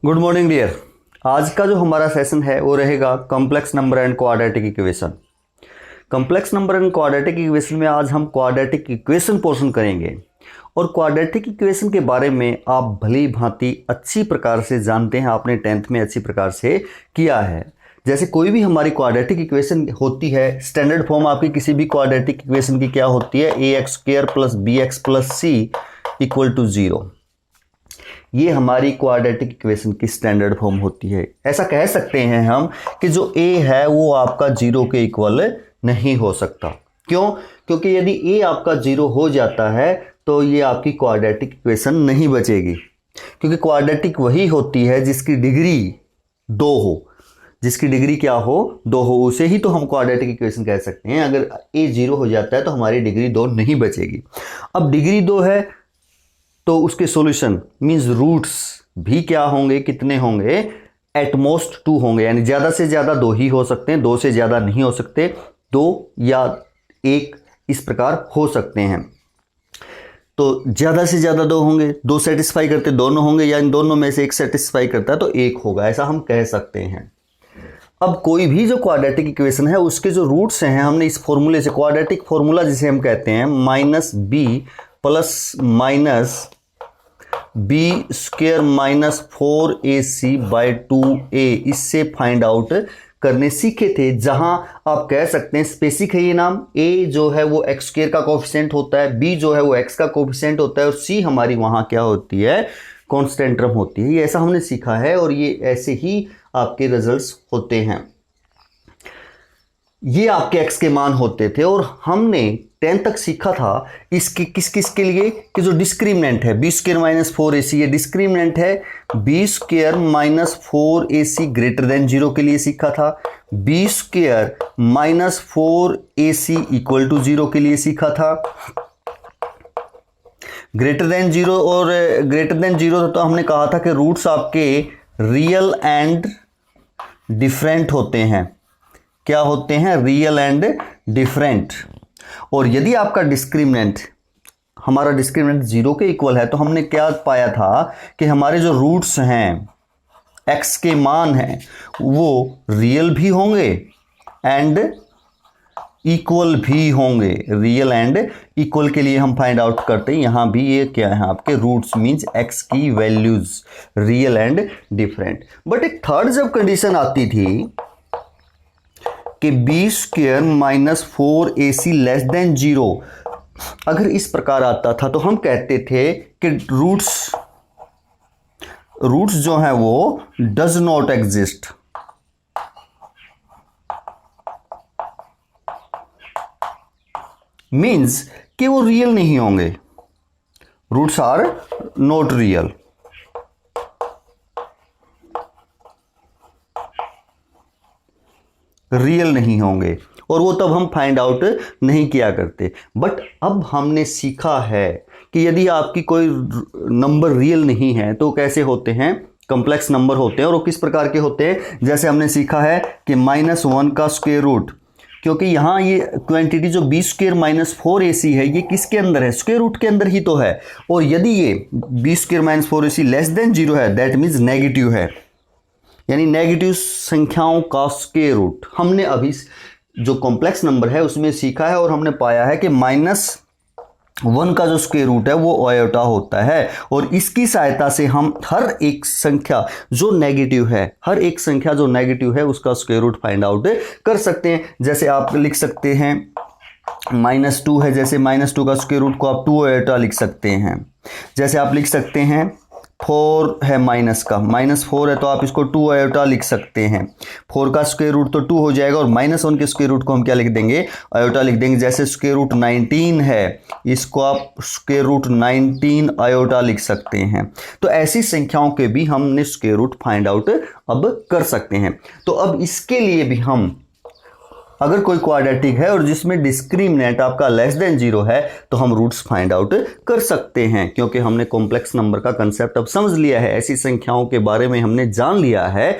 Good morning dear. आज का जो हमारा सेशन है वो रहेगा complex number and quadratic equation. Complex number and quadratic equation में आज हम क्वाड्रेटिक इक्वेशन पोर्शन करेंगे और क्वाड्रेटिक इक्वेशन के बारे में आप भली भांति अच्छी प्रकार से जानते हैं, आपने 10th में अच्छी प्रकार से किया है। जैसे कोई भी हमारी क्वाड्रेटिक इक्वेशन होती है, स्टैंडर्ड फॉर्म आपकी किसी भी क्वाड्रेटिक इक्वेशन की क्या होती है, ax² + bx + c = 0। ये हमारी क्वाड्रेटिक इक्वेशन की स्टैंडर्ड फॉर्म होती है। ऐसा कह सकते हैं हम कि जो a है वो आपका 0 के इक्वल नहीं हो सकता। क्यों? क्योंकि यदि a आपका 0 हो जाता है तो ये आपकी क्वाड्रेटिक इक्वेशन नहीं बचेगी, क्योंकि क्वाड्रेटिक वही होती है जिसकी डिग्री 2 हो। जिसकी डिग्री क्या हो? 2 हो, उसे ही तो हम क्वाड्रेटिक इक्वेशन कह सकते हैं। अगर a 0 हो जाता है तो हमारी डिग्री 2 नहीं बचेगी। अब डिग्री 2 है तो उसके सॉल्यूशन मींस रूट्स भी क्या होंगे, कितने होंगे? एटमोस्ट 2 होंगे, यानी ज़्यादा से ज़्यादा 2 ही हो सकते हैं, 2 से ज़्यादा नहीं हो सकते। 2 या 1 इस प्रकार हो सकते हैं। तो ज़्यादा से ज़्यादा 2 होंगे, 2 सेटिस्फाई करते दोनों होंगे, या इन दोनों में से एक सेटिस्फाई करता है तो 1 होगा, ऐसा हम कह सकते हैं। अब कोई भी जो क्वाड्रेटिक इक्वेशन है उसके जो रूट्स हैं, हमने इस फॉर्मूले से, क्वाड्रेटिक फॉर्मूला जिसे हम कहते हैं -b ± b² - 4ac/2a, इससे फाइंड आउट करने सीखे थे। जहां आप कह सकते हैं स्पेसिक है ये नाम, a जो है वो x² का कोफिशिएंट होता है, b जो है वो x का कोफिशिएंट होता है और c हमारी वहां क्या होती है? कांस्टेंट टर्म होती है। ये ऐसा हमने सीखा है और ये ऐसे ही आपके रिजल्ट्स होते हैं। ये आपके x के मान होते थे और हमने 10 तक सीखा था इसके किस के लिए कि जो डिस्क्रिमिनेंट है b² - 4ac, ये डिस्क्रिमिनेंट है b² - 4ac > 0 के लिए सीखा था, b² - 4ac = 0 के लिए सीखा था। > 0 और > 0 तो हमने कहा था कि रूट्स आपके रियल एंड डिफरेंट होते हैं। क्या होते हैं? Real and different. और यदि आपका डिस्क्रिमिनेंट, हमारा डिस्क्रिमिनेंट 0 के इक्वल है, तो हमने क्या पाया था कि हमारे जो रूट्स हैं, x के मान हैं, वो रियल भी होंगे एंड इक्वल भी होंगे। रियल एंड इक्वल के लिए हम फाइंड आउट करते हैं, यहां भी ये क्या है आपके रूट्स मींस x की values real and different. But एक थर्ड जब कंडीशन आती थी कि b² - 4ac < 0, अगर इस प्रकार आता था तो हम कहते थे कि रूट्स जो हैं वो डज नॉट एग्जिस्ट। मीन्स कि वो रियल नहीं होंगे, roots are not real. Real नहीं होंगे और वो तब हम फाइंड आउट नहीं किया करते। बट अब हमने सीखा है कि यदि आपकी कोई नंबर रियल नहीं है तो कैसे होते हैं? कॉम्प्लेक्स नंबर होते हैं। और वो किस प्रकार के होते हैं? जैसे हमने सीखा है कि -1 का स्क्वायर रूट, क्योंकि यहाँ ये क्वांटिटी जो b² - 4ac है ये किसके अंदर है? स्क्वायर रूट के अंदर ही तो है। और यदि ये b² - 4ac < 0 है, दैट मीन्स नेगेटिव है, यानी नेगेटिव संख्याओं का स्क्वायर रूट। हमने अभी जो कॉम्प्लेक्स नंबर है उसमें सीखा है और हमने पाया है कि -1 का जो स्क्वायर रूट है वो आयोटा होता है। और इसकी सहायता से हम हर एक संख्या जो नेगेटिव है उसका स्क्वायर रूट फाइंड आउट कर सकते हैं। जैसे आप लिख सकते हैं -2 है, जैसे -2 का स्क्वायर रूट को आप 2 आयोटा लिख सकते हैं। जैसे आप लिख सकते हैं 4 है -4 है तो आप इसको 2 आयोटा लिख सकते हैं। 4 का स्क्वायर रूट तो 2 हो जाएगा और -1 के स्क्वायर रूट को हम क्या लिख देंगे? आयोटा लिख देंगे। जैसे स्क्वायर रूट 19 है, इसको आप स्क्वायर रूट 19 आयोटा लिख सकते हैं। तो ऐसी संख्याओं के भी हमने स्क्वायर रूट फाइंड आउट अब कर सकते हैं। तो अब इसके लिए भी हम, अगर कोई क्वाड्रेटिक है और जिसमें डिस्क्रिमिनेंट आपका < 0 है तो हम रूट्स फाइंड आउट कर सकते हैं, क्योंकि हमने कॉम्प्लेक्स नंबर का कंसेप्ट अब समझ लिया है। ऐसी संख्याओं के बारे में हमने जान लिया है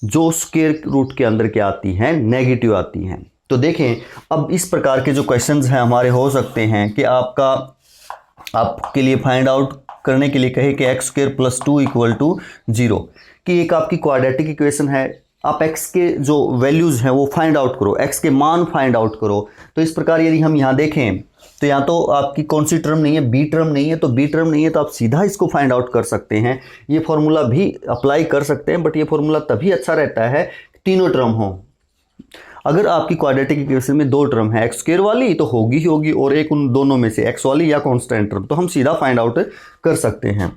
जो स्क्वायर रूट के अंदर क्या आती हैं? नेगेटिव आती हैं। तो देखें अब इस प्रकार के जो क्वेश्चंस हैं हमारे हो सकते हैं कि आपके लिए फाइंड आउट करने के लिए कहे कि x square plus 2 equal to 0, कि एक आपकी क्वाड्रेटिक इक्वेशन है, आप x के जो वैल्यूज़ हैं वो फाइंड आउट करो, x के मान फाइंड आउट करो। तो इस प्रकार यदि हम यहाँ देखें तो यहाँ तो आपकी कौन सी टर्म नहीं है, बी टर्म नहीं है, तो बी टर्म नहीं है तो आप सीधा इसको फाइंड आउट कर सकते हैं। ये फॉर्मूला भी अप्लाई कर सकते हैं, बट ये फॉर्मूला तभी अच्छा रहता है तीनों टर्म हो। अगर आपकी क्वाड्रेटिक इक्वेशन में दो टर्म है, एक्स स्क्वायर वाली तो होगी ही होगी, और एक उन दोनों में से एक्स वाली या कांस्टेंट टर्म, तो हम सीधा फाइंड आउट कर सकते हैं।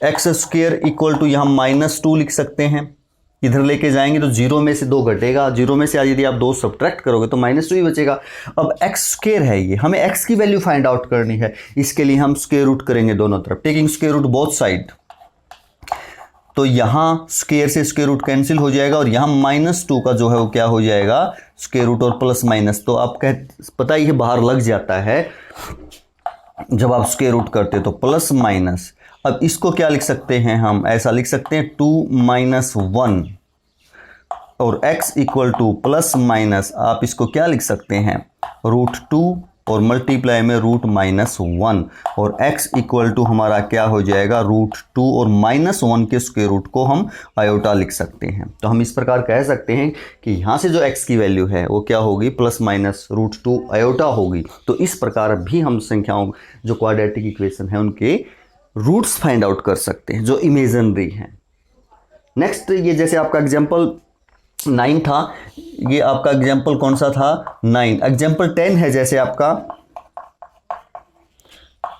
एक्स स्क्वायर इक्वल टू यहाँ -2 लिख सकते हैं, इधर लेके जाएंगे तो 0 में से 2 घटेगा, 0 में से आज यदि आप 2 सब्ट्रैक्ट करोगे तो -2 ही बचेगा। अब एक्स स्क्वायर है ये, हमें एक्स की वैल्यू फाइंड आउट करनी है, इसके लिए हम स्क्वायर रूट करेंगे दोनों तरफ, taking square root both side. तो यहाँ स्क्वायर से स्क्वायर रूट कैंसिल हो जाएगा और यहाँ -2 का जो है वो क्या हो जाएगा, स्क्वायर रूट और प्लस माइनस, तो आप पता ही है बाहर लग जाता है जब आप स्क्वायर रूट करते तो प्लस माइनस। अब इसको क्या लिख सकते हैं हम, ऐसा लिख सकते हैं 2 - 1 और x equal two plus minus, आप इसको क्या लिख सकते हैं √2 और मल्टीप्लाई में √-1 और x इक्वल टू हमारा क्या हो जाएगा √2 और -1 के स्क्वायर रूट को हम आयोटा लिख सकते हैं। तो हम इस प्रकार कह सकते हैं कि यहाँ से जो x की वैल्यू है वो क्या होगी, प्लस - √2 आयोटा होगी। तो इस प्रकार भी हम संख्याओं जो क्वाड्रेटिक इक्वेशन है उनके रूट्स फाइंड आउट कर सकते हैं जो इमेजिनरी हैं। नेक्स्ट, ये जैसे आपका एग्जाम्पल 9 था, ये आपका एग्जाम्पल कौन सा था 9। एग्जाम्पल 10 है जैसे आपका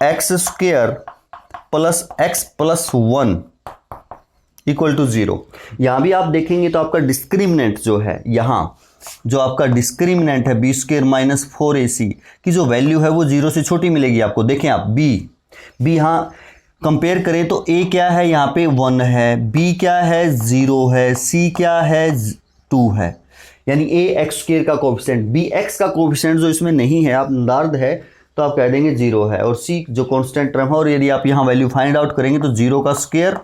x square plus x plus 1 equal to 0। यहां भी आप देखेंगे तो आपका डिस्क्रिमिनेंट जो है, यहाँ जो आपका डिस्क्रिमिनेंट है बी स्क्वायर माइनस 4ac की जो वैल्यू है वो 0 से छोटी मिलेगी आपको। देखें आप बी यहाँ कंपेयर करें तो a क्या है, यहाँ पे 1 है, b क्या है 0 है, c क्या है 2 है, यानी a एक्स स्क्वायर का कोफिशिएंट, b x का कोफिशिएंट जो इसमें नहीं है, आप नार्द है तो आप कह देंगे 0 है, और c जो कांस्टेंट टर्म है, और यदि आप यहाँ वैल्यू फाइंड आउट करेंगे तो 0 का स्क्वायर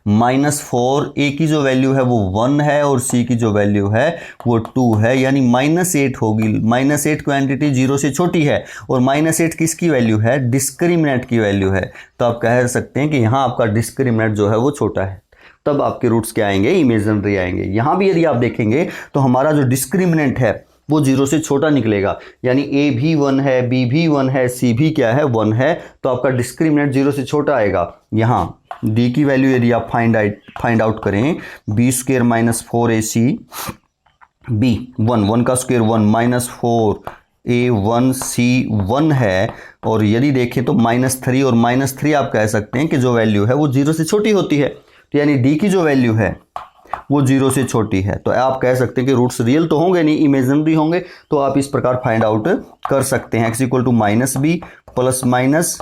-4, a की जो वैल्यू है वो 1 है और c की जो वैल्यू है वो 2 है, यानी -8 होगी। -8 क्वांटिटी 0 से छोटी है और -8 किसकी वैल्यू है, डिस्क्रिमिनेंट की वैल्यू है। तो आप कह सकते हैं कि यहाँ आपका डिस्क्रिमिनेंट जो है वो छोटा है, तब आपके रूट्स क्या आएंगे, इमेजिनरी आएंगे। यहाँ भी यदि आप देखेंगे तो हमारा जो डिस्क्रिमिनेंट है वो 0 से छोटा निकलेगा, यानी a भी 1 है, b भी 1 है, c भी क्या है 1 है, तो आपका डिस्क्रिमिनेंट 0 से छोटा आएगा। यहाँ d की वैल्यू यदि आप फाइंड आउट करें, b square minus 4ac, b 1 का स्क्वायर 1 -4a 1 c 1 है, और यदि देखें तो -3 और -3 आप कह सकते हैं कि जो वैल्यू है वो 0 से छोटी होती है, तो यानी d की जो वैल्यू है वो 0 से छोटी है। तो आप कह सकते हैं कि रूट्स रियल तो होंगे नहीं, इमेजिनरी होंगे, तो आप इस प्रकार फाइंड आउट कर सकते हैं। x equal to -b plus minus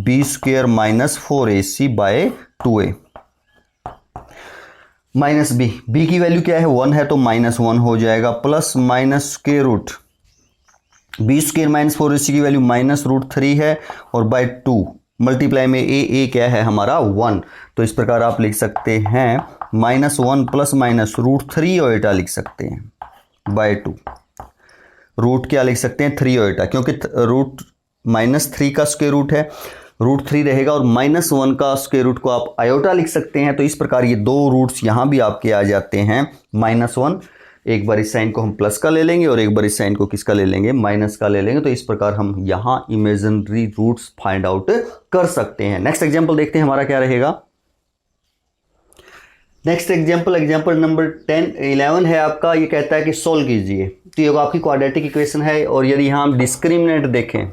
b square minus 4ac by 2a minus b की वैल्यू क्या है 1 है तो -1 हो जाएगा, plus minus square root b square minus 4ac की वैल्यू -√3 है और बाय 2 मल्टीप्लाई में a क्या है हमारा 1। तो इस प्रकार आप लिख सकते हैं -1 प्लस माइनस √3 ओएटा लिख सकते हैं बाय 2। रूट क्या लिख सकते हैं 3 ओएटा, क्योंकि -3 का स्क्वायर रूट है, √3 रहेगा, और -1 का स्क्वायर रूट को आप आयोटा लिख सकते हैं। तो इस प्रकार ये दो रूट्स यहाँ भी आपके आ जाते हैं -1, एक बार इस साइन को हम प्लस का ले लेंगे और एक बार इस साइन को किसका ले लेंगे, माइनस का ले लेंगे। तो इस प्रकार हम यहाँ इमेजिनरी रूट्स फाइंड आउट कर सकते हैं। नेक्स्ट एग्जांपल देखते हैं हमारा क्या रहेगा। नेक्स्ट एग्जांपल नंबर 11 है आपका, ये कहता है कि सोल्व कीजिए। तो ये आपकी क्वाड्रेटिक इक्वेशन है, और यदि यहाँ हम डिस्क्रिमिनेंट देखें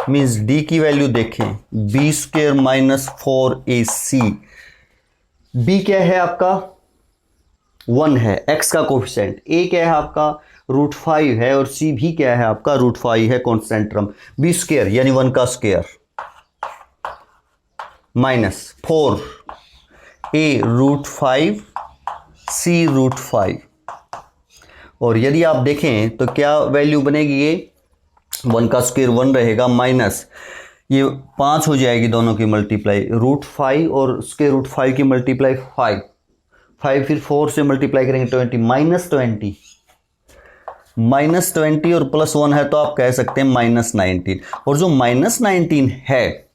मीन्स d की वैल्यू देखें b square minus 4ac, b क्या है आपका 1 है, x का कोफिशिएंट, a क्या है आपका √5 है, और c भी क्या है आपका √5 है कांस्टेंट टर्म, b स्क्वायर यानी 1 का स्क्वायर माइनस 4a √5 c √5, और यदि आप देखें तो क्या वैल्यू बनेगी, ये 1 का स्क्वायर 1 रहेगा, माइनस ये 5 हो जाएगी दोनों की मल्टीप्लाई, √5 और स्क्वायर √5 की मल्टीप्लाई 5 फिर 4 से मल्टीप्लाई करेंगे 20 -20, -20 और +1 है तो आप कह सकते हैं -19, और जो -19 है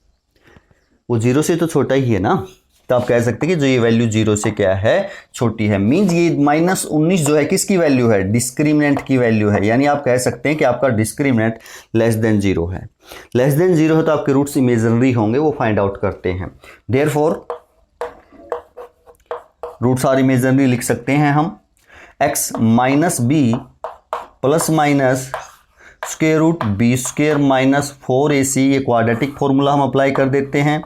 वो 0 से तो छोटा ही है ना, तो आप कह सकते हैं कि जो ये वैल्यू 0 से क्या है, छोटी है। मींस ये -19 जो है किसकी वैल्यू है, डिस्क्रिमिनेंट की वैल्यू है, यानी आप कह सकते हैं कि आपका डिस्क्रिमिनेंट लेस देन 0 है। लेस देन 0 है तो आपके रूट्स इमेजिनरी होंगे, वो फाइंड आउट करते हैं। देयरफॉर रूट्स आर इमेजिनरी लिख सकते हैं हम x minus b plus minus square root b square minus 4ac, ये क्वाड्रेटिक फॉर्मूला हम अप्लाई कर देते हैं।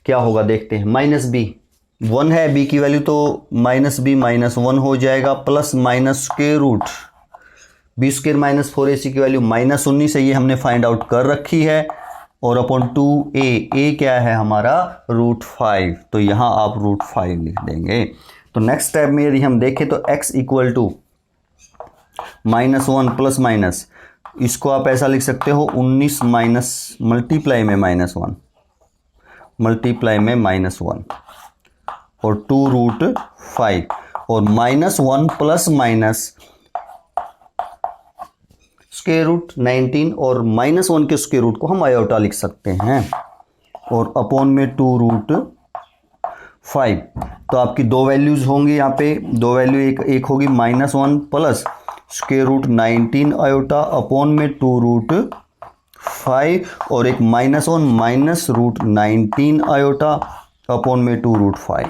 क्या होगा देखते हैं, माइनस बी 1 है, b की वैल्यू तो माइनस बी माइनस 1 हो जाएगा, plus minus square root b square minus 4ac की वैल्यू -19 है, ये हमने फाइंड आउट कर रखी है, और अपॉन 2a क्या है हमारा √5, तो यहां आप √5 लिख देंगे। तो नेक्स्ट स्टेप में यदि हम देखें तो x equal to -1 plus minus, इसको आप ऐसा लिख सकते हो 19 माइनस मल्टीप्लाई में -1 मल्टीप्लाई में -1 और 2√5 और -1 प्लस माइनस स्क्वायर रूट 19 और -1 के स्क्वायर रूट को हम आयोटा लिख सकते हैं, और अपॉन में 2√5। तो आपकी दो वैल्यूज होंगी यहाँ पे, दो वैल्यू, एक होगी -1 plus square root 19 iota upon में 2√5, और एक -1 माइनस √19 आयोटा अपॉन में 2√5।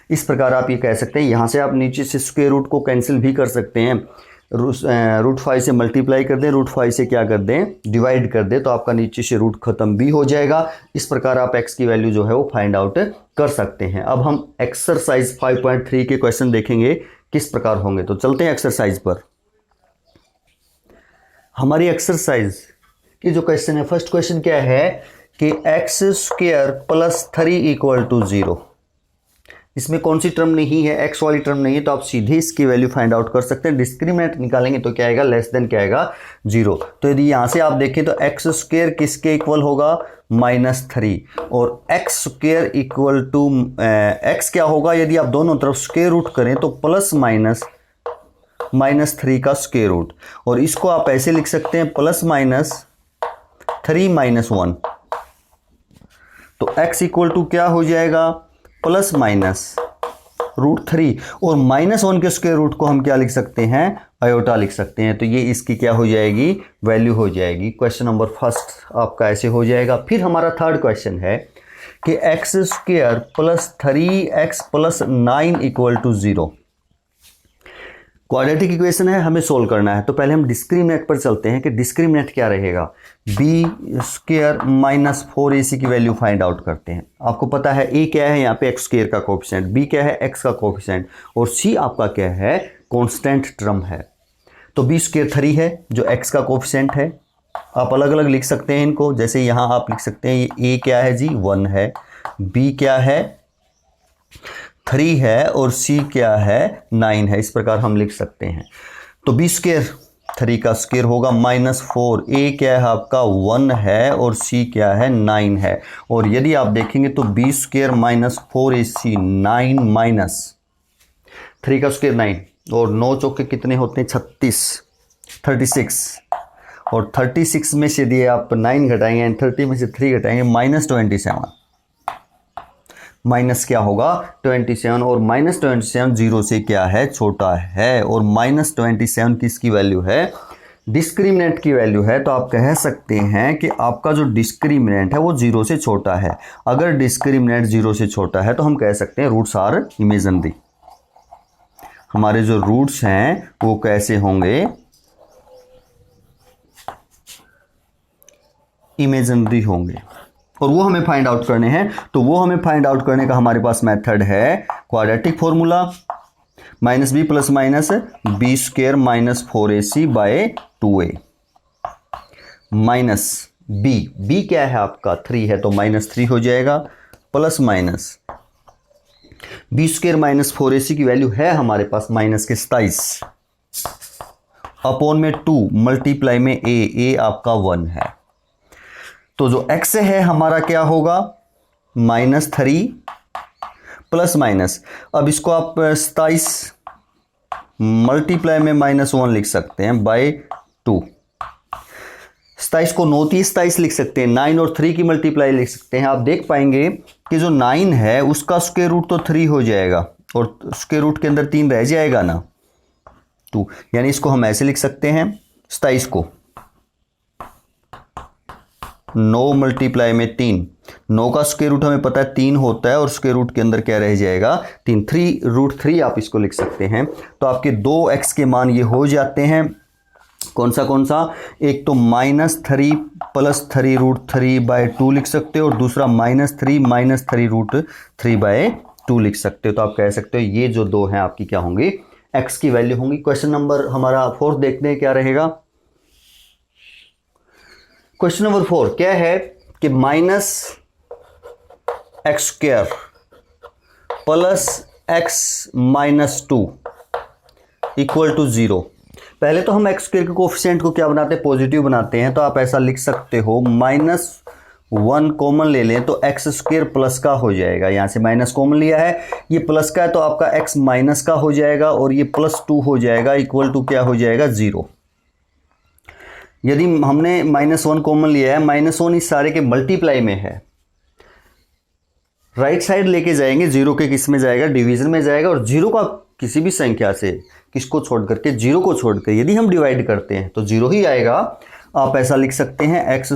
इस प्रकार आप ये कह सकते हैं। यहाँ से आप नीचे से स्क्वायर रूट को कैंसिल भी कर सकते हैं, √5 से मल्टीप्लाई कर दें, √5 से क्या कर दें, डिवाइड कर दें, तो आपका नीचे से रूट खत्म भी हो जाएगा। इस प्रकार आप x की वैल्यू जो है वो फाइंड आउट कर सकते हैं। अब हम एक्सरसाइज 5.3 के क्वेश्चन देखेंगे किस प्रकार होंगे। तो चलते हैं एक्सरसाइज पर। हमारी एक्सरसाइज की जो क्वेश्चन है, फर्स्ट क्वेश्चन क्या है कि x² प्लस 3 इक्वल टू 0। इसमें कौन सी टर्म नहीं है, x वाली टर्म नहीं है, तो आप सीधे इसकी वैल्यू फाइंड आउट कर सकते हैं। डिस्क्रिमिनेंट निकालेंगे तो क्या आएगा, लेस देन क्या आएगा, 0। तो यदि यहाँ से आप देखें तो x² किसके इक्वल होगा, -3, और x² इक्वल टू x क्या होगा, यदि आप दोनों तरफ स्क्वायर रूट करें तो प्लस माइनस -3 का स्क्वायर रूट, और इसको आप ऐसे लिख सकते हैं प्लस माइनस 3 - 1। तो x इक्वल टू क्या हो जाएगा, प्लस माइनस √3, और -1 के स्क्वायर रूट को हम क्या लिख सकते हैं, आयोटा लिख सकते हैं। तो ये इसकी क्या हो जाएगी, वैल्यू हो जाएगी। क्वेश्चन नंबर फर्स्ट आपका ऐसे हो जाएगा। फिर हमारा थर्ड क्वेश्चन है कि x² plus 3x plus 9 equal to 0। Quadratic equation है, हमें सोल्व करना है। तो पहले हम डिस्क्रिमिनेंट पर चलते हैं कि डिस्क्रिमिनेंट क्या रहेगा। b² माइनस 4ac की वैल्यू फाइंड आउट करते हैं। आपको पता है a क्या है, यहाँ पे x² का कोफिशिएंट, b क्या है, x का कोफिशिएंट, और c आपका क्या है, कांस्टेंट टर्म है। तो b² 3 है जो x का कोफिशिएंट है। आप अलग अलग लिख सकते हैं इनको, जैसे यहाँ आप लिख सकते हैं ये a क्या है जी, 1 है, b क्या है 3 है, और c क्या है 9 है। इस प्रकार हम लिख सकते हैं। तो b² 3 का स्क्वायर होगा -4, a क्या है आपका 1 है, और c क्या है 9 है। और यदि आप देखेंगे तो b² -4ac 9 माइनस 3 का स्क्वायर 9, और 9 चौके कितने होते हैं, 36, और 36 में से यदि आप 9 घटाएंगे एंड 30 में से 3 घटाएंगे -27, माइनस क्या होगा 27, और -27 0 से क्या है, छोटा है, और -27 किसकी वैल्यू है, डिस्क्रिमिनेंट की वैल्यू है। तो आप कह सकते हैं कि आपका जो डिस्क्रिमिनेंट है वो 0 से छोटा है। अगर डिस्क्रिमिनेंट 0 से छोटा है तो हम कह सकते हैं रूट्स आर इमेजिनरी। हमारे जो रूट्स हैं वो कैसे होंगे, इमेजिनरी होंगे, और वो हमें फाइंड आउट करने हैं। तो वो हमें फाइंड आउट करने का हमारे पास मेथड है quadratic formula, -b plus minus b² minus 4ac by 2a, minus b क्या है आपका 3 है, तो -3 हो जाएगा, plus minus b² minus 4ac की वैल्यू है हमारे पास -27, अपॉन में 2 मल्टीप्लाई में a आपका 1 है। तो जो x है हमारा क्या होगा, -3 प्लस माइनस, अब इसको आप 27 मल्टीप्लाई में -1 लिख सकते हैं बाय 2। 27 को 9 3 27 लिख सकते हैं। 9 और 3 की मल्टीप्लाई लिख सकते हैं। आप देख पाएंगे कि जो 9 है उसका स्क्वायर रूट तो 3 हो जाएगा और स्क्वायर रूट के अंदर 3 रह जाएगा ना 2, यानी इसको हम ऐसे लिख सकते हैं 27 को 9 मल्टीप्लाई में 3। 9 का स्क्वायर रूट हमें पता है 3 होता है और स्क्वायर रूट के अंदर क्या रह जाएगा 3। 3√3 आप इसको लिख सकते हैं। तो आपके 2x के मान ये हो जाते हैं। कौन सा एक तो -3 + 3√3/2 लिख सकते हो और दूसरा -3 - 3√3/2 लिख सकते हो। तो आप कह सकते हो ये जो दो हैं आपकी क्या होंगी x की वैल्यू होंगी। क्वेश्चन नंबर हमारा 4 देखते हैं क्या रहेगा। क्वेश्चन नंबर 4 क्या है कि -x² + x - 2 = 0। पहले तो हम x² के कोफिशिएंट को क्या बनाते हैं पॉजिटिव बनाते हैं। तो आप ऐसा लिख सकते हो -1 कॉमन ले लें तो x² प्लस का हो जाएगा। यहां से माइनस कॉमन लिया है, ये प्लस का है तो आपका x माइनस का हो जाएगा और ये +2 हो जाएगा = क्या हो जाएगा 0। यदि हमने -1 कॉमन लिया है, -1 इस सारे के मल्टीप्लाई में है, राइट साइड लेके जाएंगे 0 के किस में जाएगा डिवीजन में जाएगा और 0 का किसी भी संख्या से किसको छोड़ करके 0 को छोड़कर यदि हम डिवाइड करते हैं तो 0 ही आएगा। आप ऐसा लिख सकते हैं x² -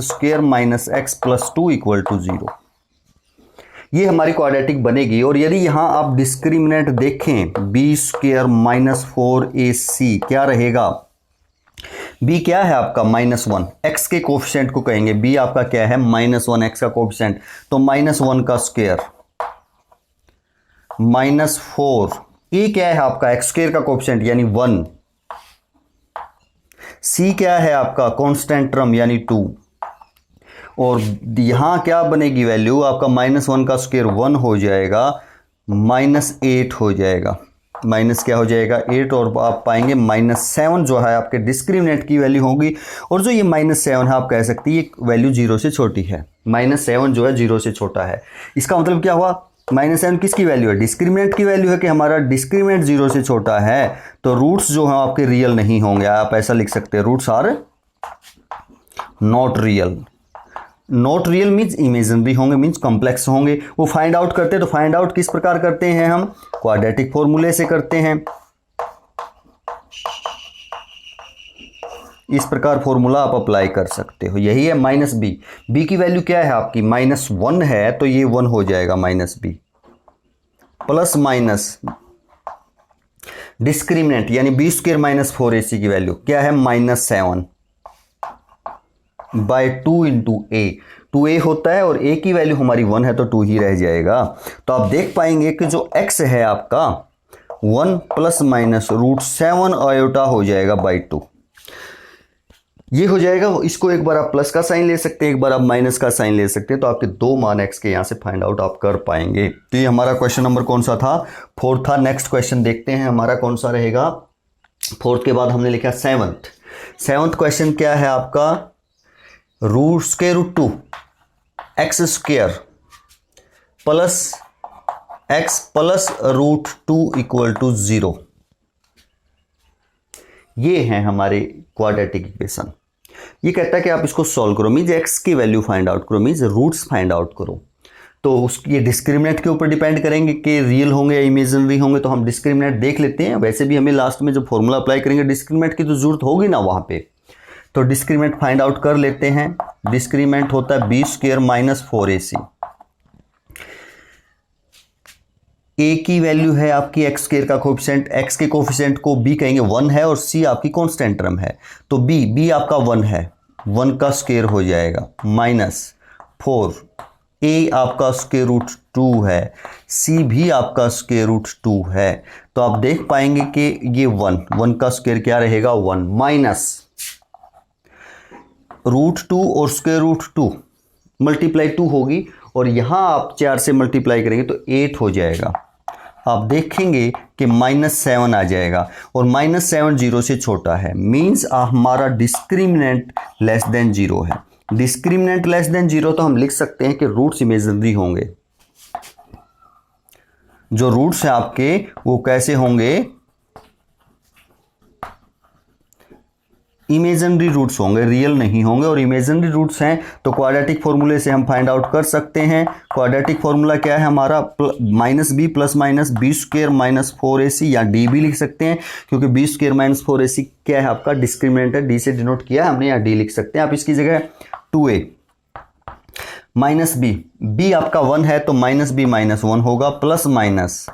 x + 2 = 0। ये हमारी क्वाड्रेटिक बनेगी। और यदि यहां आप डिस्क्रिमिनेंट देखें b² - 4ac क्या रहेगा। b क्या है आपका -1, x के कोफिशिएंट को कहेंगे। b आपका क्या है -1 x का कोफिशिएंट, तो -1 का स्क्वायर -4 a क्या है आपका x² का कोफिशिएंट यानी 1। c क्या है आपका कांस्टेंट टर्म यानी 2। और यहां क्या बनेगी वैल्यू आपका -1 का स्क्वायर 1 हो जाएगा, -8 हो जाएगा। माइनस क्या हो जाएगा 8 और आप पाएंगे -7 जो है आपके डिस्क्रिमिनेंट की वैल्यू होगी। और जो ये -7 है आप कह सकते हैं ये वैल्यू 0 से छोटी है। -7 जो है 0 से छोटा है। इसका मतलब क्या हुआ -7 किसकी वैल्यू है डिस्क्रिमिनेंट की वैल्यू है कि हमारा डिस्क्रिमिनेंट 0 से छोटा है तो रूट्स जो हैं आपके रियल नहीं होंगे। आप ऐसा लिख सकते हैं roots are not real. Not real means imaginary होंगे, मीन्स कॉम्प्लेक्स होंगे। वो फाइंड आउट करते हैं तो फाइंड आउट किस प्रकार करते हैं हम क्वाड्रेटिक फॉर्मूले से करते हैं। इस प्रकार फॉर्मूला आप अप्लाई कर सकते हो। यही है -b। b की वैल्यू क्या है आपकी -1 है तो ये 1 हो जाएगा -b प्लस माइनस डिस्क्रिमिनेंट यानी b² - 4ac की वैल्यू क्या है -7 बाय 2 × a। 2a होता है और a की वैल्यू हमारी 1 है तो 2 ही रह जाएगा। तो आप देख पाएंगे कि जो x है आपका 1 ± √7 आयोटा हो जाएगा बाई 2। ये हो जाएगा। इसको एक बार आप प्लस का साइन ले सकते हैं, एक बार आप माइनस का साइन ले सकते हैं। तो आपके दो मान x के यहां से फाइंड आउट आप कर पाएंगे। तो ये हमारा क्वेश्चन नंबर कौन सा था 4 था। नेक्स्ट क्वेश्चन देखते हैं हमारा कौन सा रहेगा। 4 के बाद हमने लिखा 7th क्वेश्चन क्या है आपका √2 x² प्लस x प्लस √2 = 0। ये है हमारे क्वाड्रेटिक इक्वेशन। ये कहता है कि आप इसको सॉल्व करो, मीन्स x की वैल्यू फाइंड आउट करो, मीन्स रूट्स फाइंड आउट करो। तो उसकी ये डिस्क्रिमिनेंट के ऊपर डिपेंड करेंगे कि रियल होंगे या इमेजिनरी होंगे। तो हम डिस्क्रिमिनेंट देख लेते हैं। वैसे भी हमें लास्ट में जब फॉर्मूला अप्लाई करेंगे डिस्क्रिमिनेंट की तो जरूरत होगी ना वहां पे। तो डिस्क्रिमिनेंट फाइंड आउट कर लेते हैं। डिस्क्रिमिनेंट होता है b² - 4ac। a की वैल्यू है आपकी x² का कोफिशिएंट। x के कोफिशिएंट को b कहेंगे 1 है और c आपकी कांस्टेंट टर्म है। तो b आपका 1 है, 1 का स्क्वायर हो जाएगा -4। a आपका √2 है, c भी आपका √2 है। तो आप देख पाएंगे कि ये 1 का स्क्वायर क्या रहेगा 1 माइनस √2 और √2 मल्टीप्लाई 2 होगी और यहां आप 4 से मल्टीप्लाई करेंगे तो 8 हो जाएगा। आप देखेंगे कि -7 आ जाएगा और -7 0 से छोटा है, मींस हमारा डिस्क्रिमिनेंट लेस देन 0 है। डिस्क्रिमिनेंट लेस देन 0 तो हम लिख सकते हैं कि रूट्स इमेजिनरी होंगे। जो रूट्स हैं आपके वो कैसे होंगे इमेजिनरी रूट्स होंगे, रियल नहीं होंगे, और इमेजिनरी रूट्स हैं तो क्वाड्रेटिक फॉर्मूले से हम फाइंड आउट कर सकते हैं। क्वाड्रेटिक फॉर्मूला क्या है हमारा, minus b plus minus b square minus 4ac, या डी भी लिख सकते हैं क्योंकि बी स्क्वेयर माइनस 4ac क्या है आपका डिस्क्रिमिनेंट है, डी से डिनोट किया है हमने, या डी लिख सकते हैं आप इसकी जगह 2a माइनस बी आपका 1 है तो माइनस बी माइनस 1 होगा, plus minus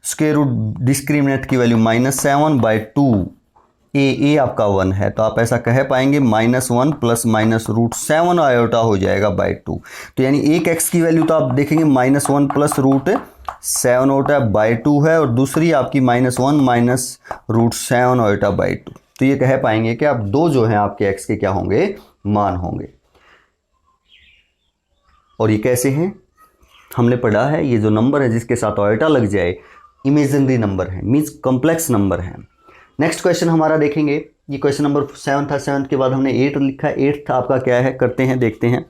square root discriminant की वैल्यू -7/2, ए आपका 1 है तो आप ऐसा कह पाएंगे -1 प्लस माइनस √7 आयोटा हो जाएगा /2। तो यानी एक x की वैल्यू तो आप देखेंगे -1 प्लस √7 आयोटा /2 है, और दूसरी आपकी -1 माइनस √7 आयोटा /2। तो ये कह पाएंगे कि आप दो जो हैं आपके x के क्या होंगे, मान होंगे। और ये कैसे हैं हमने पढ़ा है, ये जो नंबर है जिसके साथ आयोटा लग जाए इमेजिनरी नंबर है, मीन्स कॉम्प्लेक्स नंबर है। नेक्स्ट क्वेश्चन हमारा देखेंगे, ये क्वेश्चन नंबर 7 था, 7 के बाद हमने 8 लिखा है। 8 आपका क्या है, करते हैं देखते हैं।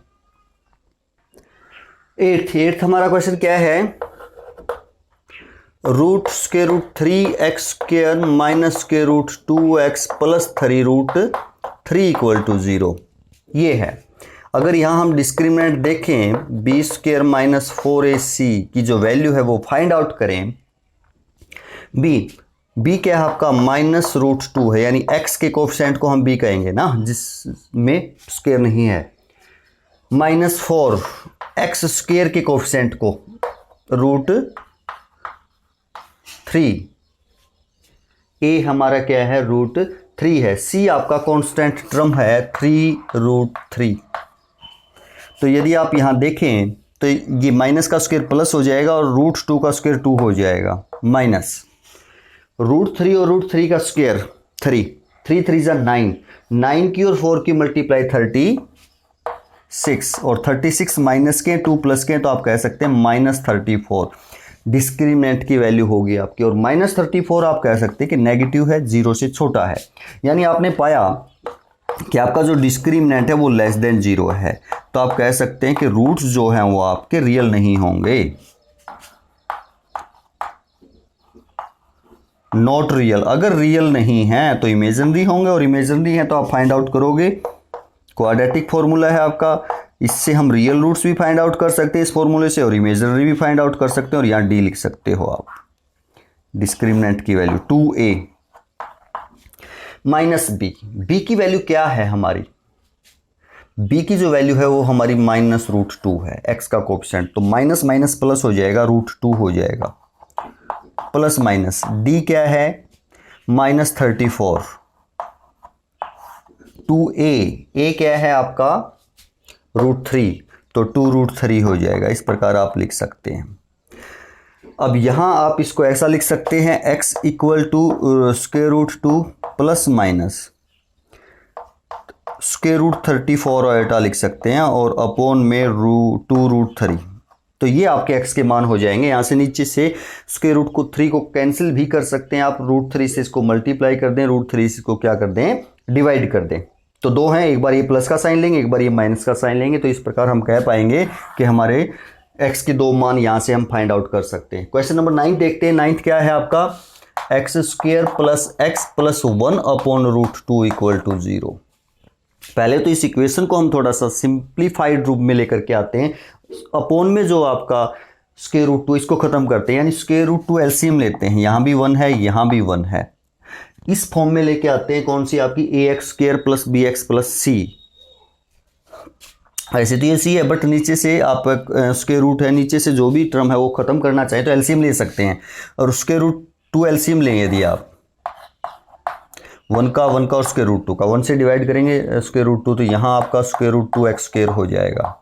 8 हमारा क्वेश्चन क्या है, √3x² माइनस √2x प्लस 3√3 = 0, ये है। अगर यहाँ हम डिस्क्रिमिनेंट देखें b² माइनस 4ac की जो वैल्यू है वो फाइंड आउट करें, b क्या है आपका -√2 है, यानी x के कोफिशिएंट को हम b कहेंगे ना, जिसमें स्क्वायर नहीं है, -4 x² के कोफिशिएंट को √3, a हमारा क्या है √3 है, c आपका कांस्टेंट टर्म है 3√3। तो यदि आप यहाँ देखें तो ये माइनस का स्क्वायर प्लस हो जाएगा और √2 का स्क्वायर 2 हो जाएगा, माइनस √3 और √3 का स्क्वायर 3, 3 3 जा 9, 9 की और 4 की मल्टीप्लाई 36, और 36 माइनस के 2 प्लस के तो आप कह सकते हैं -34 डिस्क्रिमिनेंट की वैल्यू होगी आपकी, और -34 आप कह सकते हैं कि नेगेटिव है, 0 से छोटा है। यानी आपने पाया कि आपका जो डिस्क्रिमिनेंट है वो लेस देन 0 है, तो आप कह सकते हैं कि रूट्स जो हैं वो आपके रियल नहीं होंगे, नॉट रियल। अगर रियल नहीं है तो इमेजिनरी होंगे, और इमेजिनरी है तो आप फाइंड आउट करोगे, क्वाड्रेटिक फॉर्मूला है आपका, इससे हम रियल रूट्स भी फाइंड आउट कर सकते हैं इस फॉर्मूले से, और इमेजिनरी भी फाइंड आउट कर सकते हैं, और यहाँ डी लिख सकते हो आप, डिस्क्रिमिनेंट की वैल्यू 2a माइनस b की वैल्यू क्या है हमारी, b की जो वैल्यू है वो हमारी -√2 है, x का कोफिशिएंट, तो माइनस माइनस प्लस हो जाएगा, √2 हो जाएगा, प्लस माइनस d क्या है -34, 2a क्या है आपका √3, तो 2√3 हो जाएगा। इस प्रकार आप लिख सकते हैं। अब यहाँ आप इसको ऐसा लिख सकते हैं, x = √2 प्लस माइनस √34 आयोटा लिख सकते हैं, और अपॉन में 2√3, तो ये आपके x के मान हो जाएंगे। यहाँ से नीचे से √3 को कैंसिल भी कर सकते हैं आप, √3 से इसको मल्टीप्लाई कर दें, √3 से इसको क्या कर दें, डिवाइड कर दें, तो दो हैं, एक बार ये प्लस का साइन लेंगे, एक बार ये माइनस का साइन लेंगे, तो इस प्रकार हम कह पाएंगे कि हमारे x के दो मान यहाँ से हम फाइंड आउट कर सकते हैं। क्वेश्चन नंबर 9 देखते हैं। 9 क्या है आपका, x² + x + 1 अपॉन √2 = 0। पहले तो इस इक्वेशन को हम थोड़ा सा सिंप्लीफाइड रूप में लेकर के आते हैं, अपॉन में जो आपका √2 इसको खत्म करते हैं, यानी √2 एलसीएम लेते हैं, यहाँ भी 1 है, यहाँ भी 1 है, इस फॉर्म में लेके आते हैं, कौन सी आपकी ax² + bx + c। ऐसे तो ये c है, बट नीचे से आप √, है नीचे से जो भी टर्म है वो खत्म करना चाहे तो एलसीएम ले सकते हैं, और √2 एलसीएम लेंगे यदि आप 1 का और √2 का, 1 से डिवाइड करेंगे √2, तो यहाँ आपका √2x² हो जाएगा,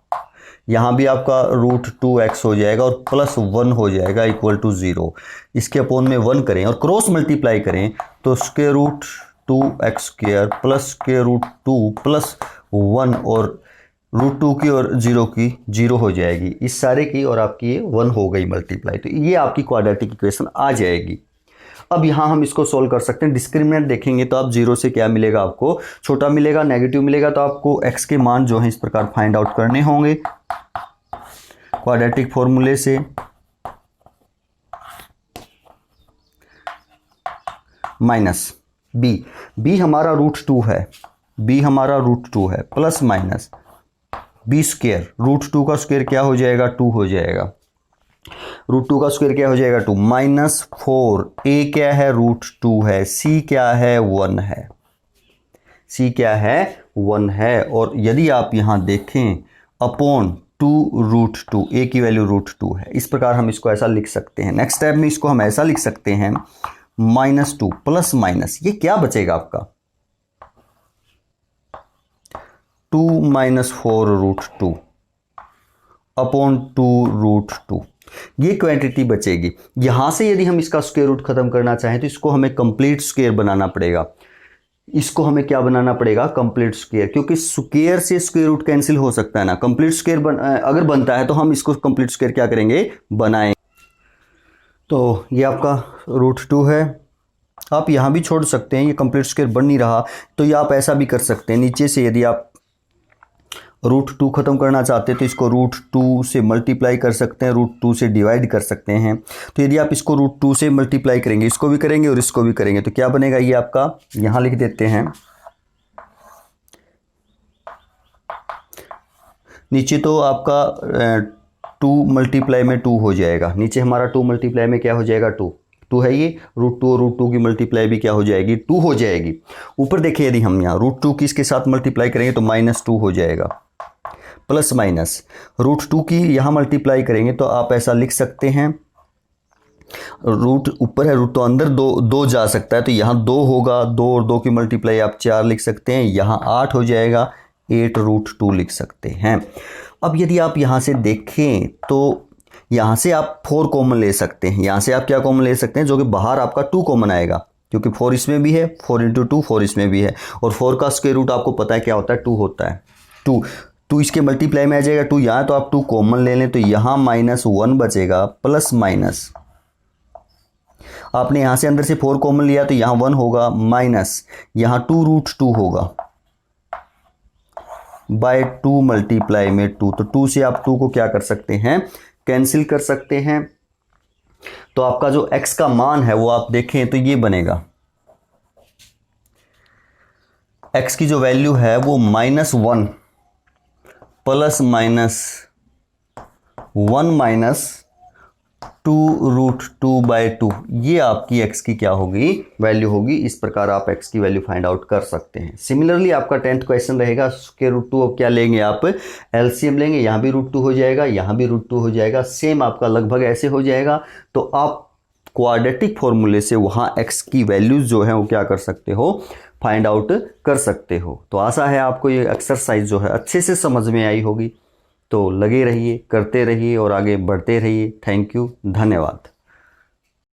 यहाँ भी आपका √2x हो जाएगा, और प्लस 1 हो जाएगा = 0। इसके अपॉन में 1 करें और क्रॉस मल्टीप्लाई करें तो √2x² प्लस √2 प्लस 1, और √2 की और 0 की 0 हो जाएगी, इस सारे की, और आपकी ये 1 हो गई मल्टीप्लाई, तो ये आपकी क्वाड्रेटिक इक्वेशन आ जाएगी। अब यहाँ हम इसको सोल्व कर सकते हैं। डिस्क्रिमिनेंट देखेंगे तो आप 0 से क्या मिलेगा, आपको छोटा मिलेगा, नेगेटिव मिलेगा, तो आपको x के मान जो है इस प्रकार फाइंड आउट करने होंगे क्वाड्रेटिक फॉर्मूले से। माइनस बी हमारा √2 है, बी हमारा √2 है, प्लस माइनस बी स्क्वायर, √2 का स्क्वायर क्या हो जाएगा 2 हो जाएगा, √2 का स्क्वायर क्या हो जाएगा 2, -4, ए क्या है √2 है, सी क्या है 1 है, सी क्या है 1 है। और यदि आप यहां देखें अपॉन 2√2, ए की वैल्यू √2 है, इस प्रकार हम इसको ऐसा लिख सकते हैं। नेक्स्ट स्टेप में इसको हम ऐसा लिख सकते हैं -2 प्लस माइनस, ये क्या बचेगा आपका 2 - 4√2 अपॉन 2√2, ये क्वांटिटी बचेगी। यहां से यदि हम इसका स्क्वायर रूट खत्म करना चाहें तो इसको हमें कंप्लीट स्क्वायर बनाना पड़ेगा, इसको हमें क्या बनाना पड़ेगा कंप्लीट स्क्वायर, क्योंकि स्क्वायर से स्क्वायर रूट कैंसिल हो सकता है ना, कंप्लीट स्क्वायर अगर बनता है तो हम इसको कंप्लीट स्क्वायर क्या करेंगे बनाएं। तो ये आपका √2 है, आप यहां भी छोड़ सकते हैं, ये कंप्लीट स्क्वायर बन नहीं रहा तो ये आप ऐसा भी कर सकते हैं, नीचे से यदि आप √2 खत्म करना चाहते हैं तो इसको √2 से मल्टीप्लाई कर सकते हैं, √2 से डिवाइड कर सकते हैं। तो यदि आप इसको √2 से मल्टीप्लाई करेंगे, इसको भी करेंगे और इसको भी करेंगे, तो क्या बनेगा ये आपका, यहां लिख देते हैं नीचे तो आपका 2 मल्टीप्लाई में 2 हो जाएगा, नीचे हमारा 2 मल्टीप्लाई में क्या हो जाएगा 2 है ये, √2 और √2 की मल्टीप्लाई भी क्या हो जाएगी 2 हो जाएगी। ऊपर देखिए यदि हम यहाँ √2 की इसके साथ मल्टीप्लाई करेंगे तो -2 हो जाएगा, प्लस माइनस √2 की यहाँ मल्टीप्लाई करेंगे तो आप ऐसा लिख सकते हैं, रूट ऊपर है रूट तो अंदर दो जा सकता है, तो यहाँ 2 होगा, 2 और 2 की मल्टीप्लाई आप 4 लिख सकते हैं, यहाँ 8 हो जाएगा, 8√2 लिख सकते हैं। अब यदि आप यहाँ से देखें तो यहाँ से आप 4 कॉमन ले सकते हैं, यहाँ से आप क्या कॉमन ले सकते हैं, जो कि बाहर आपका 2 कॉमन आएगा, क्योंकि 4 इसमें भी है, 4 × 2 4 इसमें भी है, और 4 का स्क्वायर रूट आपको पता है क्या होता है 2 होता है, 2 इसके मल्टीप्लाई में आ जाएगा 2 यहाँ, तो आप 2 कॉमन ले लें तो यहाँ -1 बचेगा, प्लस माइनस आपने यहाँ से अंदर से 4 कॉमन लिया तो यहाँ 1 होगा, माइनस यहाँ 2√2 होगा बाय 2 मल्टीप्लाई में 2, तो 2 से आप 2 को क्या कर सकते हैं कैंसिल कर सकते हैं। तो आपका जो x का मान है वो आप देखें तो ये बनेगा, x की जो वैल्यू है वो -1 प्लस माइनस 1 - 2√2/2, ये आपकी x की क्या होगी वैल्यू होगी। इस प्रकार आप x की वैल्यू फाइंड आउट कर सकते हैं। सिमिलरली आपका 10th क्वेश्चन रहेगा √2, अब क्या लेंगे आप एलसीएम लेंगे, यहाँ भी √2 हो जाएगा, यहाँ भी √2 हो जाएगा, सेम आपका लगभग ऐसे हो जाएगा। तो आप क्वाड्रेटिक फॉर्मूले से वहाँ x की वैल्यूज जो है वो क्या कर सकते हो फाइंड आउट कर सकते हो। तो आशा है आपको ये एक्सरसाइज जो है अच्छे से समझ में आई होगी। तो लगे रहिए, करते रहिए और आगे बढ़ते रहिए। थैंक यू, धन्यवाद।